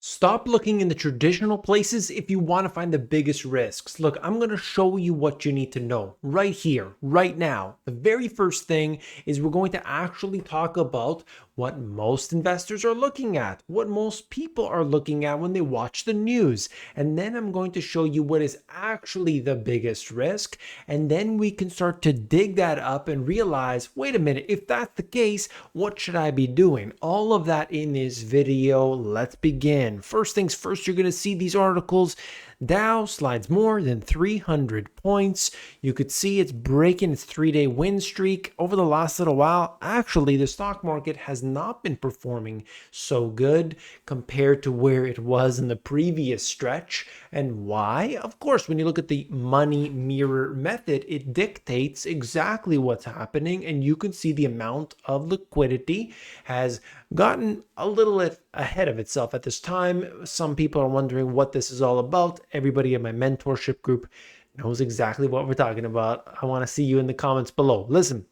Stop looking in the traditional places if you want to find the biggest risks. Look, I'm going to show you what you need to know right here, right now. The very first thing is we're going to actually talk about what most investors are looking at, what most people are looking at when they watch the news. And then I'm going to show you what is actually the biggest risk. And then we can start to dig that up and realize, wait a minute, if that's the case, what should I be doing? All of that in this video. Let's begin. First things first, you're going to see these articles. Dow slides more than 300 points. You could see it's breaking its 3-day win streak over the last little while. Actually, the stock market has not been performing so good compared to where it was in the previous stretch. And why? Of course, when you look at the money mirror method, it dictates exactly what's happening, and you can see the amount of liquidity has gotten a little ahead of itself at this time. Some people are wondering what this is all about. Everybody in my mentorship group knows exactly what we're talking about. I want to see you in the comments below. Listen,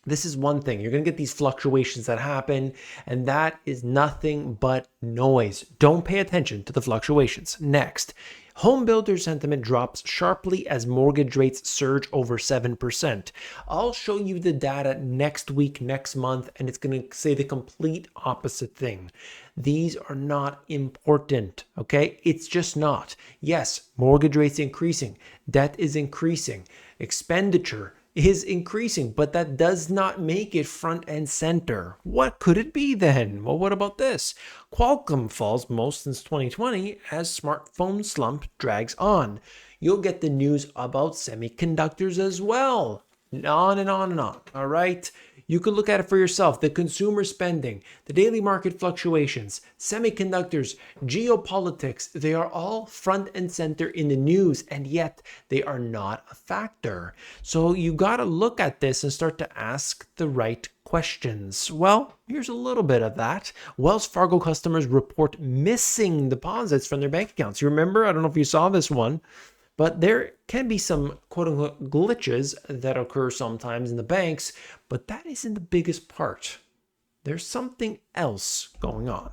this is one thing. You're going to get these fluctuations that happen, and that is nothing but noise. Don't pay attention to the fluctuations. Next, home builder sentiment drops sharply as mortgage rates surge over 7%. I'll show you the data next week, next month, and it's going to say the complete opposite thing. These are not important, okay? It's just not. Yes, mortgage rates increasing, debt is increasing, expenditure is increasing, but that does not make it front and center. What could it be then? Well, what about this? Qualcomm falls most since 2020 as smartphone slump drags on. You'll get the news about semiconductors as well. On and on and on. All right. You could look at it for yourself. The consumer spending, the daily market fluctuations, semiconductors, geopolitics, they are all front and center in the news, and yet they are not a factor. So you got to look at this and start to ask the right questions. Well, here's a little bit of that. Wells Fargo customers report missing deposits from their bank accounts. You remember? I don't know if you saw this one. But there can be some quote unquote glitches that occur sometimes in the banks, but that isn't the biggest part. There's something else going on.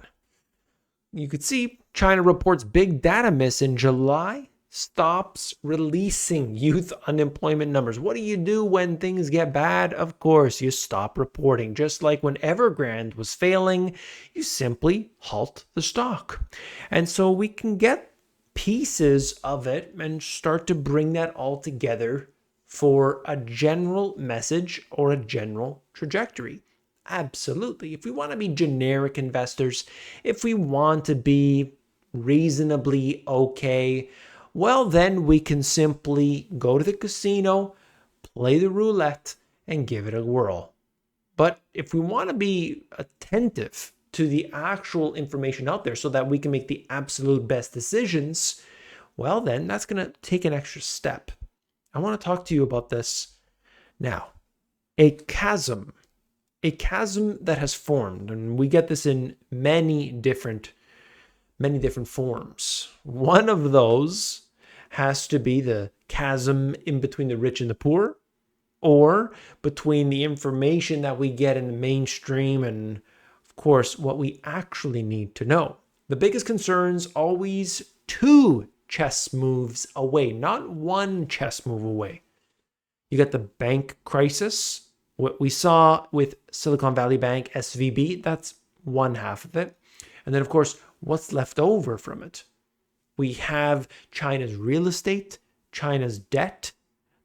You could see China reports big data miss in July, stops releasing youth unemployment numbers. What do you do when things get bad? Of course, you stop reporting. Just like when Evergrande was failing, you simply halt the stock. And so we can get pieces of it and start to bring that all together for a general message or a general trajectory. Absolutely. If we want to be generic investors, if we want to be reasonably okay, well, then we can simply go to the casino, play the roulette, and give it a whirl. But if we want to be attentive to the actual information out there so that we can make the absolute best decisions, well, then that's going to take an extra step. I want to talk to you about this now. A chasm that has formed, and we get this in many different forms. One of those has to be the chasm in between the rich and the poor, or between the information that we get in the mainstream and, of course, what we actually need to know. The biggest concern's always 2 chess moves away, not 1 chess move away. You got the bank crisis, what we saw with Silicon Valley Bank, SVB, that's one half of it. And then, of course, what's left over from it? We have China's real estate, China's debt,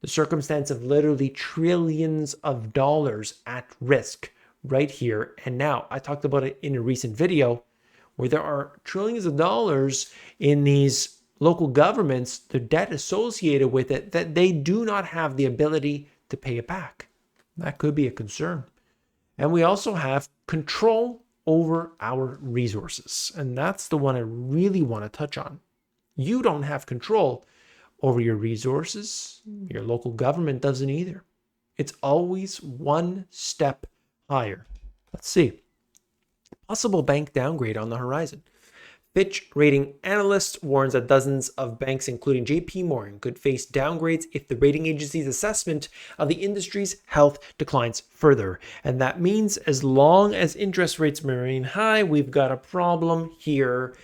the circumstance of literally trillions of dollars at risk right here and now. I talked about it in a recent video where there are trillions of dollars in these local governments, the debt associated with it, that they do not have the ability to pay it back. That could be a concern. And we also have control over our resources. And that's the one I really want to touch on. You don't have control over your resources. Your local government doesn't either. It's always one step higher. Let's see. Possible bank downgrade on the horizon. Fitch rating analyst warns that dozens of banks, including JP Morgan, could face downgrades if the rating agency's assessment of the industry's health declines further. And that means as long as interest rates remain high, we've got a problem here.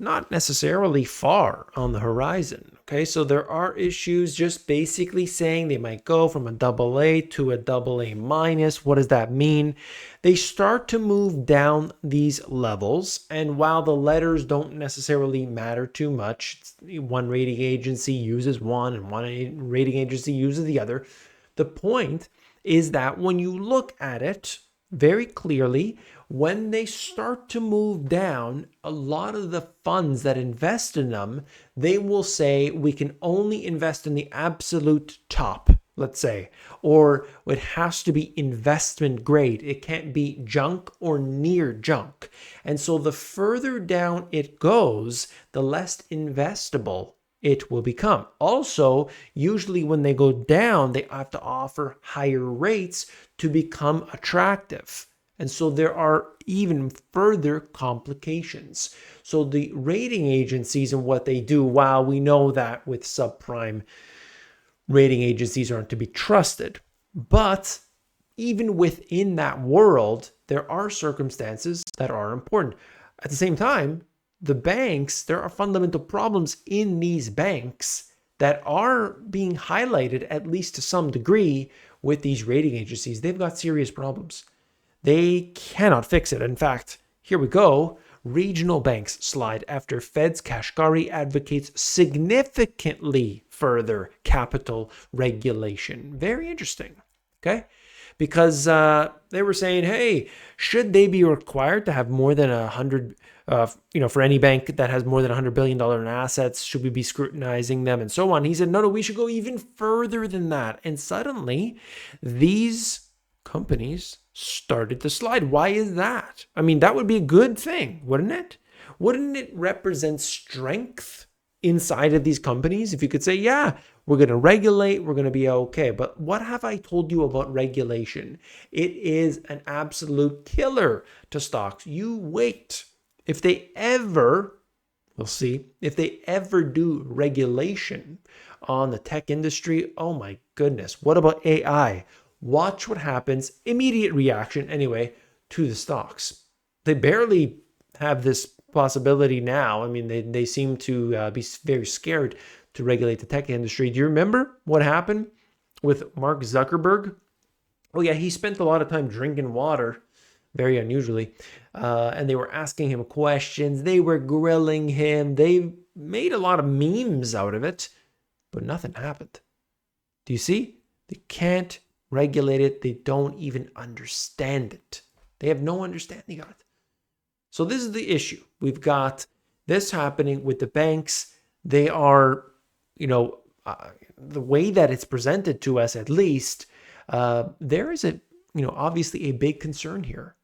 not necessarily far on the horizon. Okay, so there are issues just basically saying they might go from a double A to a double A minus. What does that mean? They start to move down these levels, and while the letters don't necessarily matter too much, one rating agency uses one and one rating agency uses the other. The point is that when you look at it very clearly, when they start to move down, a lot of the funds that invest in them, they will say we can only invest in the absolute top, let's say, or it has to be investment grade. It can't be junk or near junk. And so the further down it goes, the less investable it will become. Also, usually when they go down, they have to offer higher rates to become attractive. And so there are even further complications. So the rating agencies and what they do, while we know that with subprime, rating agencies aren't to be trusted, but even within that world, there are circumstances that are important. At the same time, the banks, there are fundamental problems in these banks that are being highlighted, at least to some degree, with these rating agencies. They've got serious problems. They cannot fix it. In fact, here we go. Regional banks slide after Fed's Kashkari advocates significantly further capital regulation. Very interesting. Okay. Because they were saying, hey, should they be required to have more than 100, for any bank that has more than $100 billion in assets, should we be scrutinizing them and so on? He said, no, we should go even further than that. And suddenly these companies started to slide. Why is that? I mean, that would be a good thing, wouldn't it? Wouldn't it represent strength inside of these companies if you could say, yeah, we're going to regulate, we're going to be okay. But what have I told you about regulation? It is an absolute killer to stocks. You wait. If they ever, we'll see, if they ever do regulation on the tech industry, oh my goodness, what about AI? Watch what happens, immediate reaction anyway, to the stocks. They barely have this possibility now. I mean, they seem to be very scared to regulate the tech industry. Do you remember what happened with Mark Zuckerberg? Oh yeah, he spent a lot of time drinking water, very unusually, and they were asking him questions. They were grilling him. They made a lot of memes out of it, but nothing happened. Do you see? They can't regulate it. They don't even understand it. They have no understanding of it. So this is the issue. We've got this happening with the banks. They are, the way that it's presented to us, at least, there is obviously a big concern here,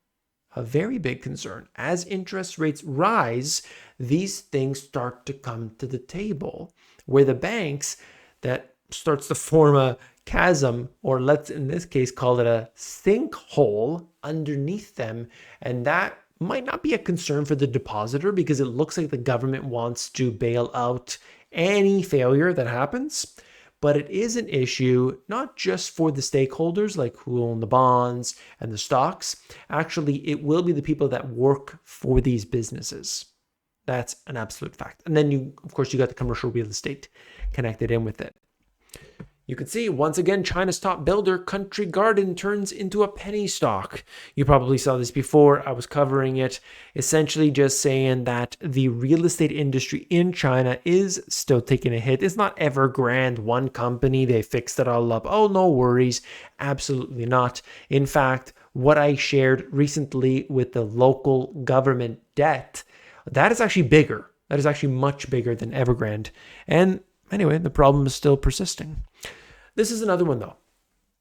a very big concern. As interest rates rise, these things start to come to the table where the banks, that starts to form a chasm, or let's in this case call it a sinkhole underneath them. And that might not be a concern for the depositor because it looks like the government wants to bail out any failure that happens. But it is an issue not just for the stakeholders, like who own the bonds and the stocks. Actually, it will be the people that work for these businesses. That's an absolute fact. And then of course, you got the commercial real estate connected in with it. You can see, once again, China's top builder, Country Garden, turns into a penny stock. You probably saw this before. I was covering it, essentially just saying that the real estate industry in China is still taking a hit. It's not Evergrande, one company, they fixed it all up. Oh, no worries. Absolutely not. In fact, what I shared recently with the local government debt, that is actually bigger. That is actually much bigger than Evergrande. And anyway, the problem is still persisting. This is another one though.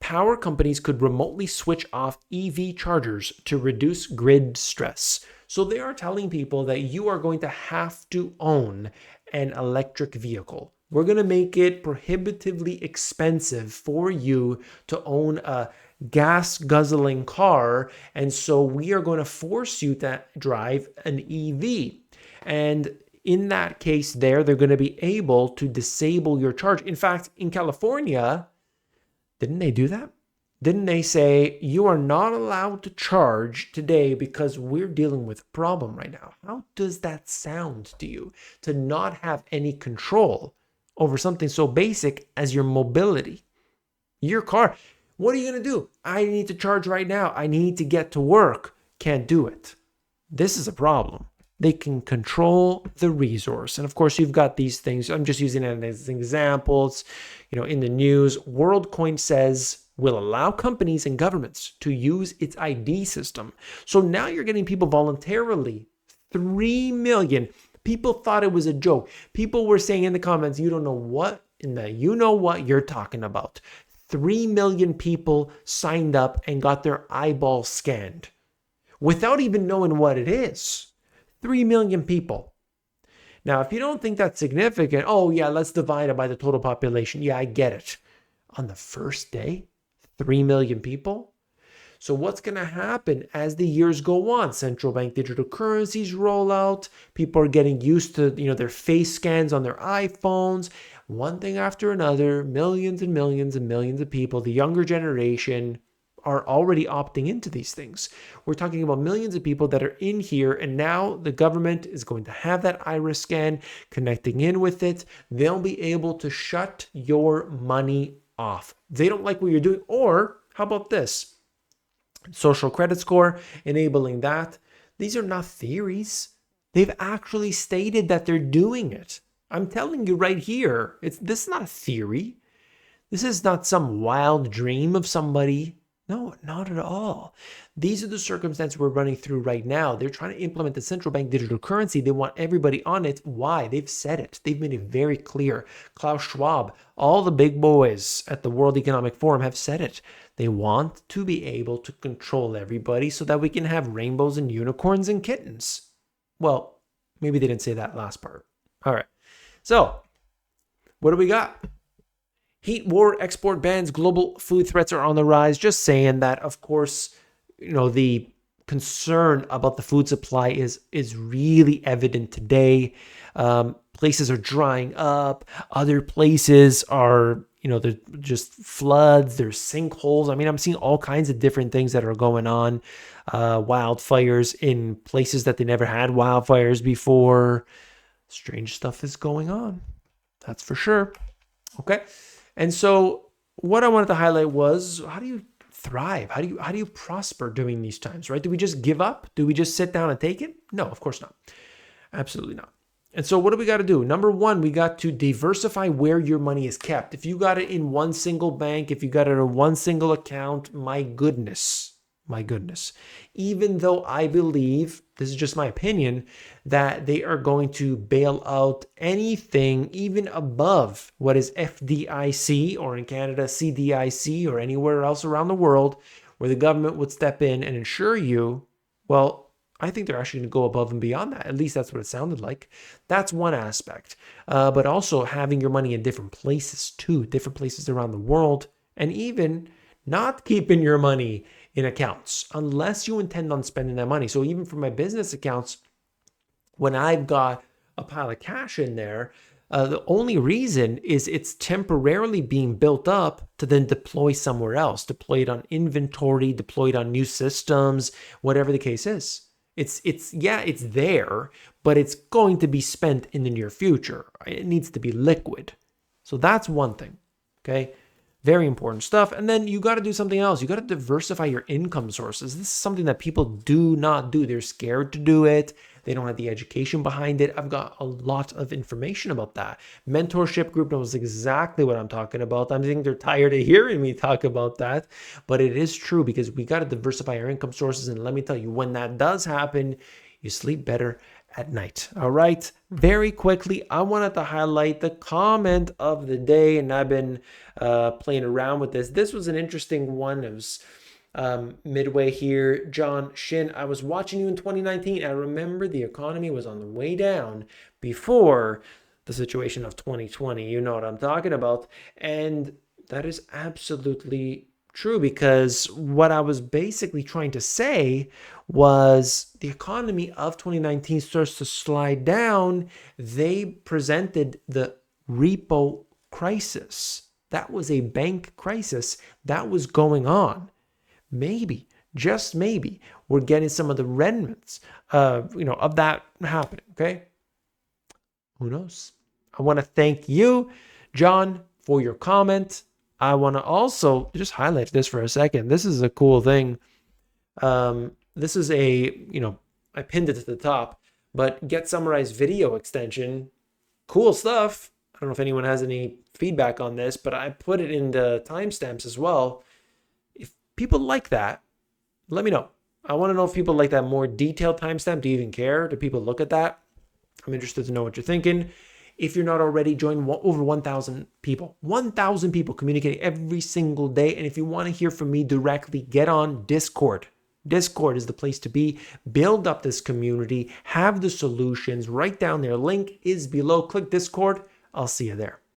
Power companies could remotely switch off EV chargers to reduce grid stress. So they are telling people that you are going to have to own an electric vehicle. We're going to make it prohibitively expensive for you to own a gas guzzling car. And so we are going to force you to drive an EV. And in that case they're going to be able to disable your charge. In fact, in California, didn't they do that? Didn't they say you are not allowed to charge today because we're dealing with a problem right now? How does that sound to you, to not have any control over something so basic as your mobility? Your car. What are you going to do? I need to charge right now. I need to get to work. Can't do it. This is a problem. They can control the resource. And of course, you've got these things. I'm just using it as examples. In the news, WorldCoin says will allow companies and governments to use its ID system. So now you're getting people voluntarily. 3 million. People thought it was a joke. People were saying in the comments, you don't know what you're talking about. 3 million people signed up and got their eyeballs scanned without even knowing what it is. 3 million people. Now, if you don't think that's significant, oh yeah, let's divide it by the total population. Yeah, I get it. On the first day, 3 million people. So what's going to happen as the years go on? Central bank digital currencies roll out. People are getting used to, their face scans on their iPhones. One thing after another, millions and millions and millions of people, the younger generation, are already opting into these things. We're talking about millions of people that are in here, and now the government is going to have that iris scan connecting in with it. They'll be able to shut your money off. They don't like what you're doing. Or how about this? Social credit score, enabling that. These are not theories. They've actually stated that they're doing it. I'm telling you right here, this is not a theory. This is not some wild dream of somebody. No, not at all. These are the circumstances we're running through right now. They're trying to implement the central bank digital currency. They want everybody on it. Why? They've said it. They've made it very clear. Klaus Schwab, all the big boys at the World Economic Forum have said it. They want to be able to control everybody so that we can have rainbows and unicorns and kittens. Well, maybe they didn't say that last part. All right. So, what do we got? Heat war, export bans, global food threats are on the rise. Just saying that, of course, the concern about the food supply is really evident today. Places are drying up. Other places are, there's just floods. There's sinkholes. I mean, I'm seeing all kinds of different things that are going on. Wildfires in places that they never had wildfires before. Strange stuff is going on. That's for sure. Okay. And so what I wanted to highlight was, how do you thrive? How do you prosper during these times, right? Do we just give up? Do we just sit down and take it? No, of course not. Absolutely not. And so what do we got to do? Number one, we got to diversify where your money is kept. If you got it in one single bank, if you got it in one single account, my goodness. Even though I believe, this is just my opinion, that they are going to bail out anything even above what is FDIC, or in Canada, CDIC, or anywhere else around the world where the government would step in and insure you. Well, I think they're actually going to go above and beyond that. At least that's what it sounded like. That's one aspect. But also having your money in different places too, different places around the world, and even not keeping your money in accounts unless you intend on spending that money. So even for my business accounts, when I've got a pile of cash in there, the only reason is it's temporarily being built up to then deploy somewhere else, deploy it on inventory, deploy it on new systems, whatever the case is. It's there, but it's going to be spent in the near future. It needs to be liquid. So that's one thing. Okay. Very important stuff. And then you got to do something else. You got to diversify your income sources. This is something that people do not do. They're scared to do it. They don't have the education behind it. I've got a lot of information about that. Mentorship group knows exactly what I'm talking about. I think they're tired of hearing me talk about that, but it is true because we got to diversify our income sources. And let me tell you, when that does happen, you sleep better at night. All right. Very quickly, I wanted to highlight the comment of the day, and I've been playing around with this. This was an interesting one. It was midway here. John Shin, I was watching you in 2019. I remember the economy was on the way down before the situation of 2020. You know what I'm talking about. And that is absolutely true, because what I was basically trying to say was the economy of 2019 starts to slide down. They presented the repo crisis. That was a bank crisis that was going on. Maybe, just maybe, we're getting some of the remnants, of that happening. Okay, who knows? I want to thank you, John, for your comment. I want to also just highlight this for a second. This is a cool thing. This is I pinned it to the top, but get summarized video extension. Cool stuff. I don't know if anyone has any feedback on this, but I put it in the timestamps as well. If people like that, let me know. I want to know if people like that more detailed timestamp. Do you even care? Do people look at that? I'm interested to know what you're thinking. If you're not already, join over 1,000 people. 1,000 people communicating every single day. And if you want to hear from me directly, get on Discord. Discord is the place to be. Build up this community. Have the solutions right down there. Link is below. Click Discord. I'll see you there.